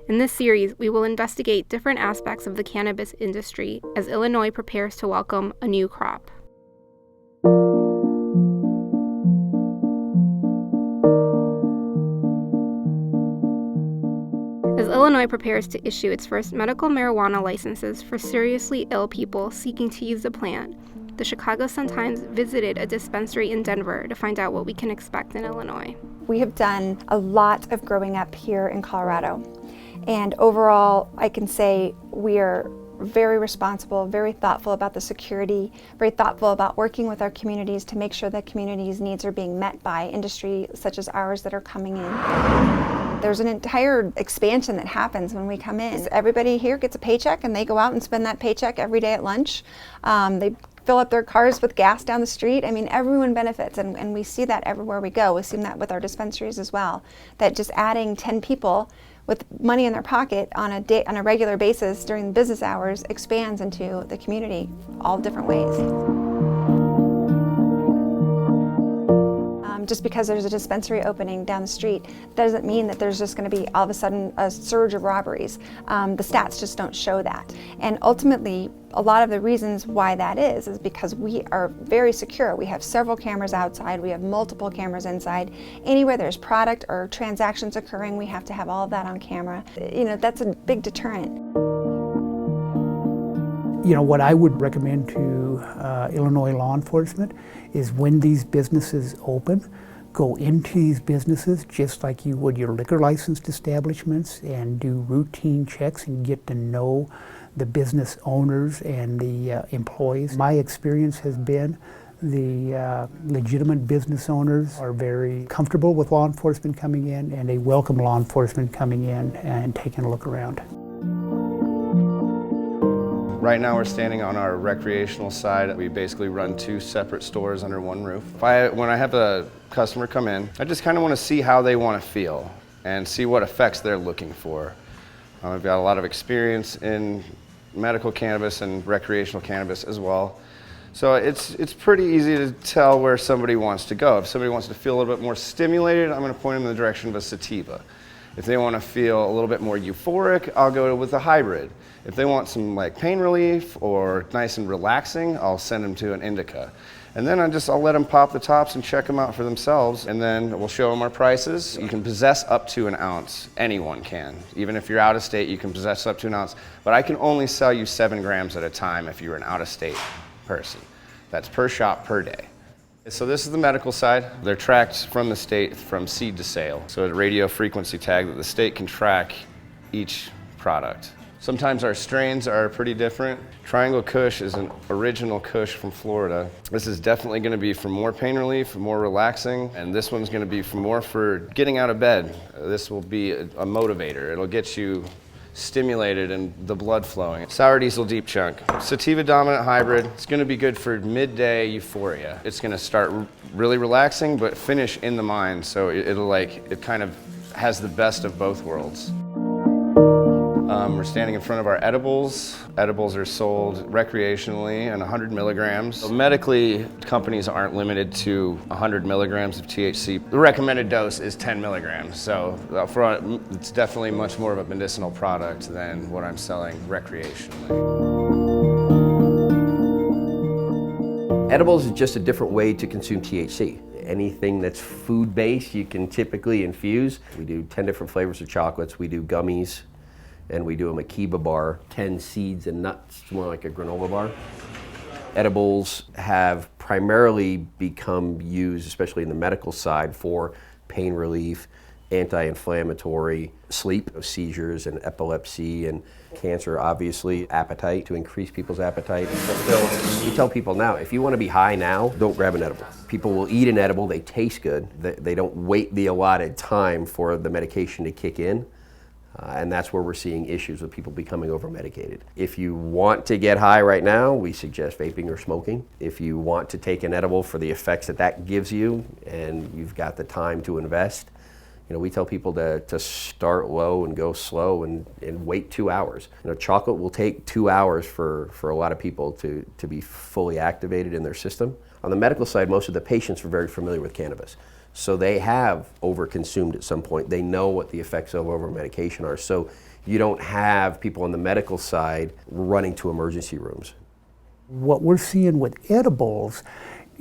In this series, we will investigate different aspects of the cannabis industry as Illinois prepares to welcome a new crop. As Illinois prepares to issue its first medical marijuana licenses for seriously ill people seeking to use the plant, the Chicago Sun-Times visited a dispensary in Denver to find out what we can expect in Illinois. We have done a lot of growing up here in Colorado, and overall I can say we are very responsible, very thoughtful about the security, very thoughtful about working with our communities to make sure that communities' needs are being met by industry such as ours that are coming in. There's an entire expansion that happens when we come in. Everybody here gets a paycheck and they go out and spend that paycheck every day at lunch. They fill up their cars with gas down the street. I mean, everyone benefits, and we see that everywhere we go. We've seen that with our dispensaries as well, that just adding 10 people with money in their pocket on a regular basis during business hours expands into the community all different ways. Just because there's a dispensary opening down the street doesn't mean that there's just going to be all of a sudden a surge of robberies. The stats just don't show that. And ultimately, a lot of the reasons why that is because we are very secure. We have several cameras outside, we have multiple cameras inside. Anywhere there's product or transactions occurring, we have to have all of that on camera. You know, that's a big deterrent. You know, what I would recommend to Illinois law enforcement is when these businesses open, go into these businesses just like you would your liquor licensed establishments and do routine checks and get to know the business owners and the employees. My experience has been the legitimate business owners are very comfortable with law enforcement coming in, and they welcome law enforcement coming in and taking a look around. Right now we're standing on our recreational side. We basically run two separate stores under one roof. When I have a customer come in, I just kind of want to see how they want to feel and see what effects they're looking for. I've got a lot of experience in medical cannabis and recreational cannabis as well. So it's pretty easy to tell where somebody wants to go. If somebody wants to feel a little bit more stimulated, I'm going to point them in the direction of a sativa. If they want to feel a little bit more euphoric, I'll go with a hybrid. If they want some like pain relief or nice and relaxing, I'll send them to an indica. And then I'll let them pop the tops and check them out for themselves, and then we'll show them our prices. You can possess up to an ounce. Anyone can. Even if you're out of state, you can possess up to an ounce. But I can only sell you 7 grams at a time if you're an out-of-state person. That's per shop per day. So this is the medical side. They're tracked from the state from seed to sale. So a radio frequency tag that the state can track each product. Sometimes our strains are pretty different. Triangle Kush is an original Kush from Florida. This is definitely going to be for more pain relief, more relaxing, and this one's going to be for getting out of bed. This will be a motivator. It'll get you stimulated and the blood flowing. Sour Diesel Deep Chunk. Sativa dominant hybrid. It's going to be good for midday euphoria. It's going to start really relaxing but finish in the mind, so it kind of has the best of both worlds. We're standing in front of our edibles. Edibles are sold recreationally and 100 milligrams. So medically, companies aren't limited to 100 milligrams of THC. The recommended dose is 10 milligrams. So it's definitely much more of a medicinal product than what I'm selling recreationally. Edibles is just a different way to consume THC. Anything that's food-based, you can typically infuse. We do 10 different flavors of chocolates. We do gummies. And we do a Makiba bar, 10 seeds and nuts, more like a granola bar. Edibles have primarily become used, especially in the medical side, for pain relief, anti-inflammatory, sleep, seizures and epilepsy and cancer, obviously, appetite, to increase people's appetite. We tell people now, if you want to be high now, don't grab an edible. People will eat an edible, they taste good, they don't wait the allotted time for the medication to kick in. And that's where we're seeing issues with people becoming over-medicated. If you want to get high right now, we suggest vaping or smoking. If you want to take an edible for the effects that gives you, and you've got the time to invest, we tell people to start low and go slow and wait 2 hours. Chocolate will take 2 hours for a lot of people to be fully activated in their system. On the medical side, most of the patients are very familiar with cannabis. So they have overconsumed at some point. They know what the effects of over-medication are. So you don't have people on the medical side running to emergency rooms. What we're seeing with edibles,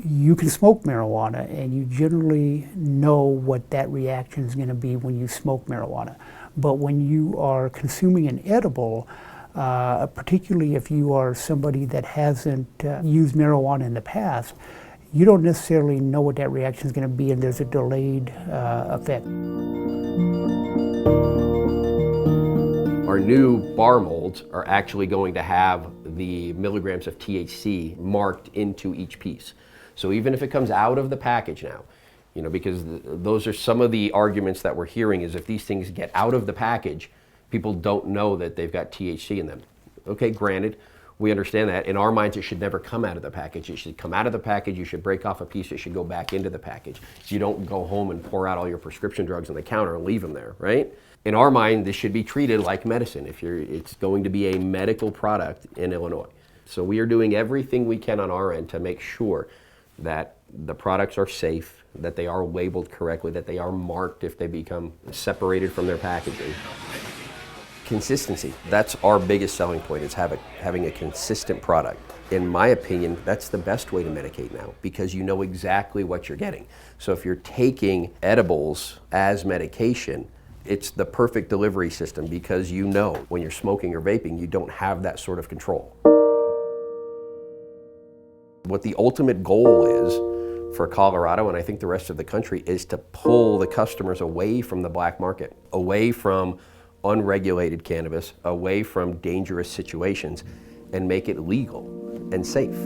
you can smoke marijuana and you generally know what that reaction is going to be when you smoke marijuana. But when you are consuming an edible, particularly if you are somebody that hasn't used marijuana in the past, you don't necessarily know what that reaction is going to be, and there's a delayed effect. Our new bar molds are actually going to have the milligrams of THC marked into each piece. So even if it comes out of the package now, you know, because those are some of the arguments that we're hearing, is if these things get out of the package, people don't know that they've got THC in them. Okay, granted, we understand that. In our minds, it should never come out of the package. It should come out of the package, you should break off a piece, it should go back into the package. You don't go home and pour out all your prescription drugs on the counter and leave them there, right? In our mind, this should be treated like medicine. It's going to be a medical product in Illinois. So we are doing everything we can on our end to make sure that the products are safe, that they are labeled correctly, that they are marked if they become separated from their packaging. Consistency, that's our biggest selling point, is having a consistent product. In my opinion, that's the best way to medicate now, because you know exactly what you're getting. So if you're taking edibles as medication, it's the perfect delivery system, because you know when you're smoking or vaping, you don't have that sort of control. What the ultimate goal is for Colorado, and I think the rest of the country, is to pull the customers away from the black market, away from unregulated cannabis, away from dangerous situations, and make it legal and safe.